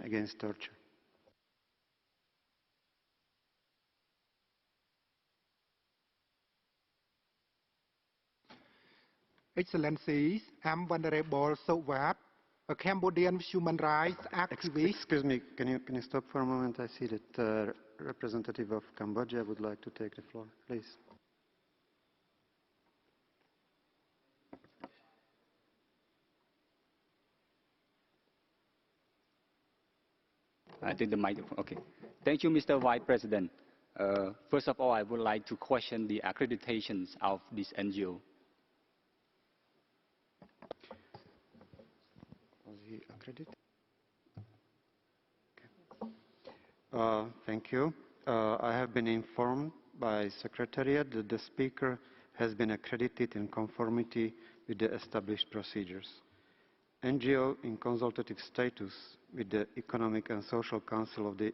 against torture. Excellencies, I'm Venerable Sowat, a Cambodian human rights activist. Excuse me, can you stop for a moment? I see that the representative of Cambodia would like to take the floor, please. I think the microphone. Okay. Thank you, Mr. Vice President. First of all, I would like to question the accreditations of this NGO. Was he accredited? Okay. Thank you. I have been informed by Secretariat that the speaker has been accredited in conformity with the established procedures. NGO in consultative status with the Economic and Social Council of the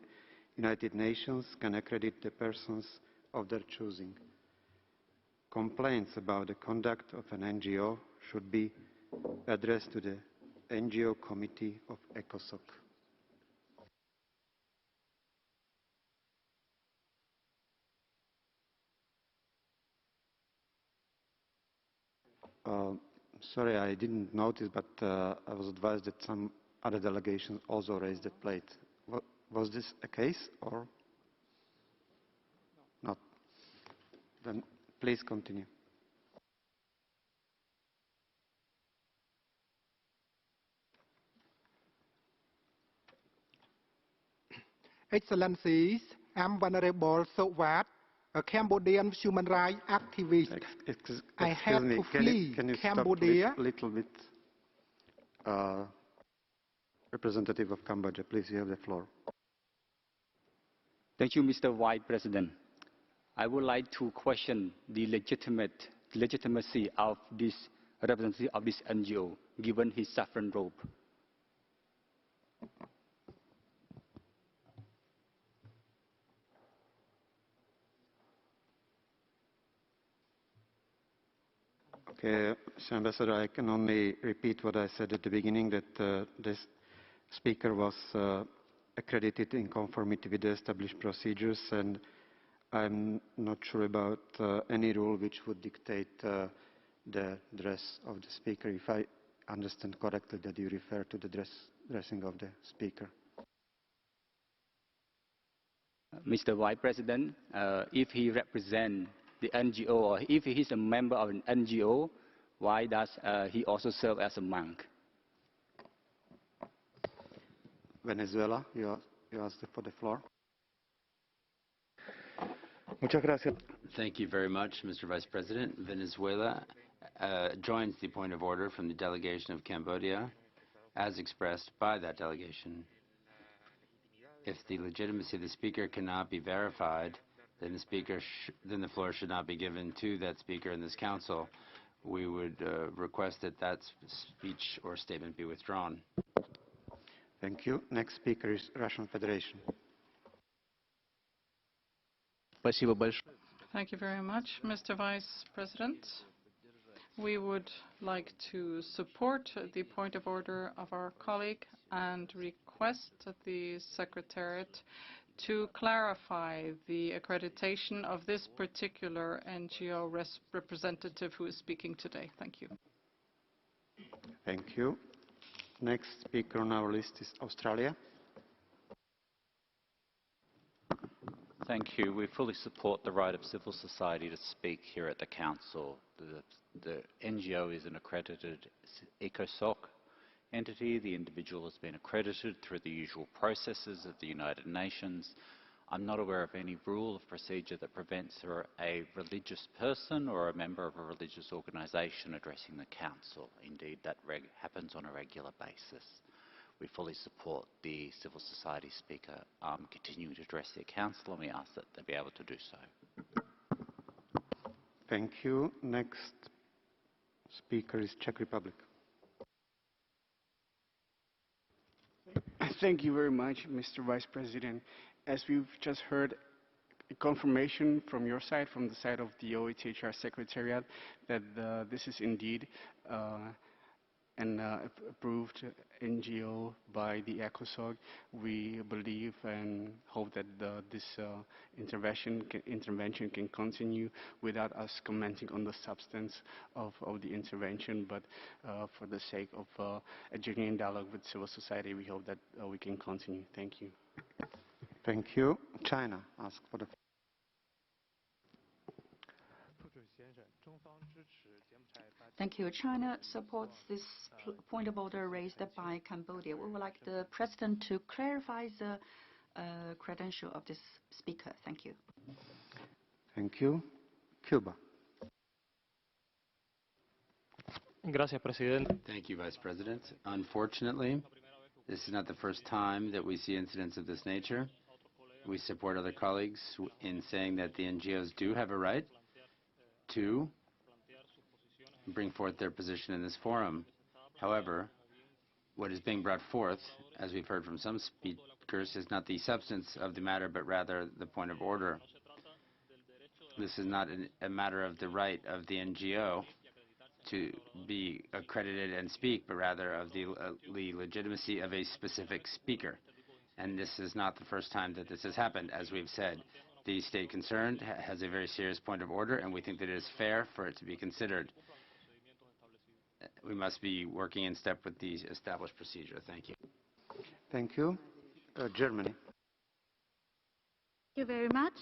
United Nations can accredit the persons of their choosing. Complaints about the conduct of an NGO should be addressed to the NGO Committee of ECOSOC. Sorry, I didn't notice, but I was advised that some other delegations also raised that plate. Was this a case or not? Then please continue. Excellencies, I'm Venerable Sowat, a Cambodian human rights activist. I had to flee can you Cambodia. stop a little bit? Representative of Cambodia, please, you have the floor. Thank you, Mr. Vice President. I would like to question the legitimacy of this representative of this NGO, given his saffron robe. Okay, Mr. Ambassador, I can only repeat what I said at the beginning, that this speaker was accredited in conformity with the established procedures, and I'm not sure about any rule which would dictate the dress of the speaker, if I understand correctly that you refer to the dressing of the speaker. Mr. Vice President, if he represents the NGO, or if he is a member of an NGO, why does he also serve as a monk? Venezuela, you asked for the floor. Thank you very much, Mr. Vice President. Venezuela joins the point of order from the delegation of Cambodia, as expressed by that delegation. If the legitimacy of the speaker cannot be verified, then the floor should not be given to that speaker in this council. We would request that that speech or statement be withdrawn. Thank you. Next speaker is Russian Federation. Thank you very much, Mr. Vice President. We would like to support the point of order of our colleague and request the Secretariat to clarify the accreditation of this particular NGO representative who is speaking today. Thank you. Thank you. Next speaker on our list is Australia. Thank you. We fully support the right of civil society to speak here at the Council. The NGO is an accredited ECOSOC entity. The individual has been accredited through the usual processes of the United Nations. I'm not aware of any rule of procedure that prevents a religious person or a member of a religious organisation addressing the Council. Indeed, that happens on a regular basis. We fully support the civil society speaker continuing to address the Council, and we ask that they be able to do so. Thank you. Next speaker is Czech Republic. Thank you very much, Mr. Vice President. As we've just heard a confirmation from your side, from the side of the OHHR Secretariat, that this is indeed an approved NGO by the ECOSOC. We believe and hope that this intervention can continue without us commenting on the substance of the intervention, but for the sake of a genuine dialogue with civil society, we hope that we can continue. Thank you. Thank you. China asked for the. Thank you. China supports this point of order raised by Cambodia. We would like the President to clarify the credential of this speaker. Thank you. Thank you. Cuba. Thank you, Vice President. Unfortunately, this is not the first time that we see incidents of this nature. We support other colleagues in saying that the NGOs do have a right to bring forth their position in this forum. However, what is being brought forth, as we've heard from some speakers, is not the substance of the matter, but rather the point of order. This is not a matter of the right of the NGO to be accredited and speak, but rather of the legitimacy of a specific speaker. And this is not the first time that this has happened. As we've said, the state concerned has a very serious point of order, and we think that it is fair for it to be considered. We must be working in step with the established procedure. Thank you. Thank you. Germany. Thank you very much.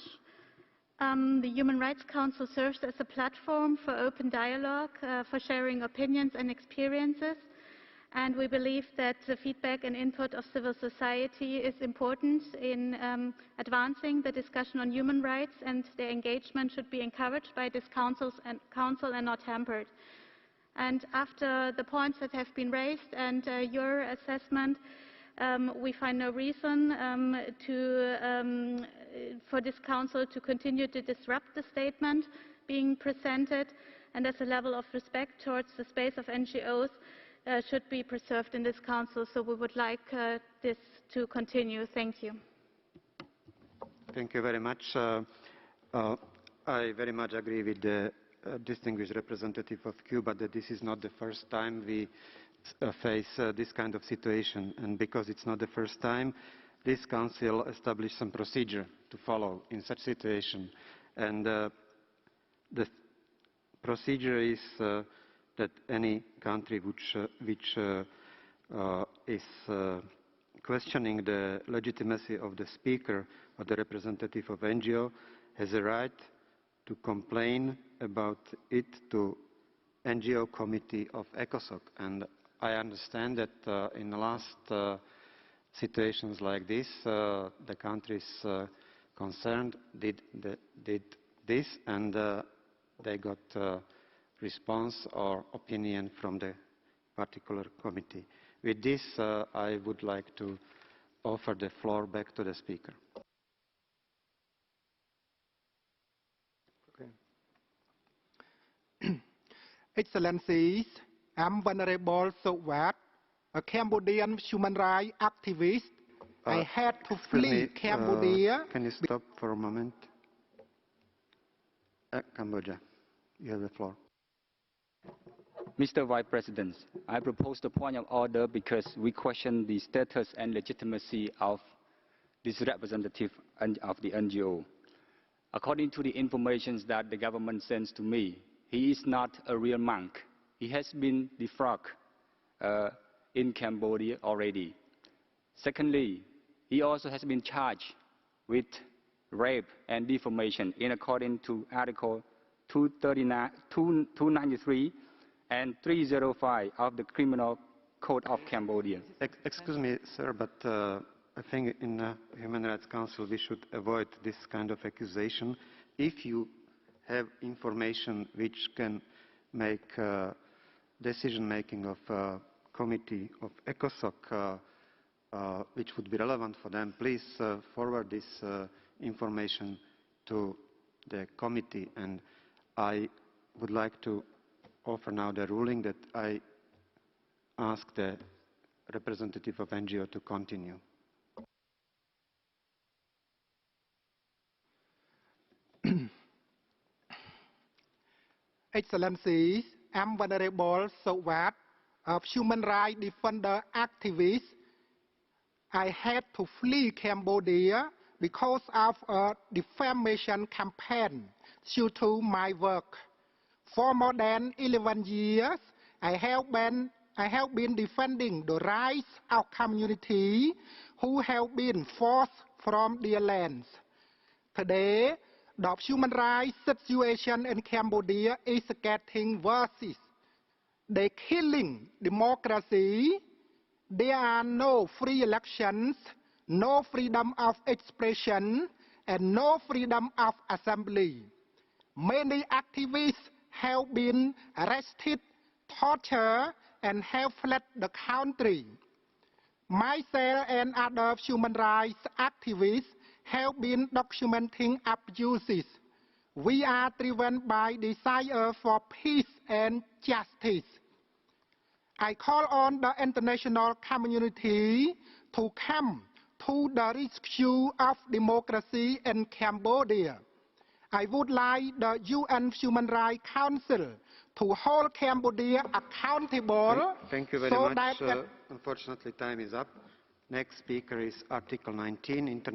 The Human Rights Council serves as a platform for open dialogue, for sharing opinions and experiences. And we believe that the feedback and input of civil society is important in advancing the discussion on human rights, and their engagement should be encouraged by this council and not hampered. And after the points that have been raised and your assessment, we find no reason for this council to continue to disrupt the statement being presented, and as a level of respect towards the space of NGOs should be preserved in this council. So we would like this to continue. Thank you. Thank you very much. I very much agree with the distinguished representative of Cuba that this is not the first time we face this kind of situation, and because it's not the first time, this council established some procedure to follow in such situation, and the procedure is that any country which is questioning the legitimacy of the speaker or the representative of NGO has a right to complain about it to NGO committee of ECOSOC. And I understand that in the last situations like this, the countries concerned did this, and they got response or opinion from the particular committee. With this, I would like to offer the floor back to the speaker. Excellencies, I'm Venerable Sowat, a Cambodian human rights activist. I had to flee Cambodia. Can you stop for a moment? Cambodia, you have the floor. Mr. Vice President, I propose the point of order because we question the status and legitimacy of this representative of the NGO. According to the information that the government sends to me, he is not a real monk. He has been defrocked in Cambodia already. Secondly, he also has been charged with rape and defamation in accordance to Article 293 and 305 of the Criminal Code of Cambodia. Excuse me, sir, but I think in the Human Rights Council we should avoid this kind of accusation. If you have information which can make decision-making of committee of ECOSOC which would be relevant for them, please forward this information to the committee. And I would like to offer now the ruling that I ask the representative of NGO to continue. Excellencies, I'm Venerable Sowat, of human rights defender activists. I had to flee Cambodia because of a defamation campaign due to my work. For more than 11 years, I have been defending the rights of communities who have been forced from their lands. Today, the human rights situation in Cambodia is getting worse. They killing democracy. There are no free elections, no freedom of expression, and no freedom of assembly. Many activists have been arrested, tortured, and have fled the country. Myself and other human rights activists have been documenting abuses. We are driven by desire for peace and justice. I call on the international community to come to the rescue of democracy in Cambodia. I would like the UN Human Rights Council to hold Cambodia accountable. Thank you very much. Unfortunately, time is up. Next speaker is Article 19, International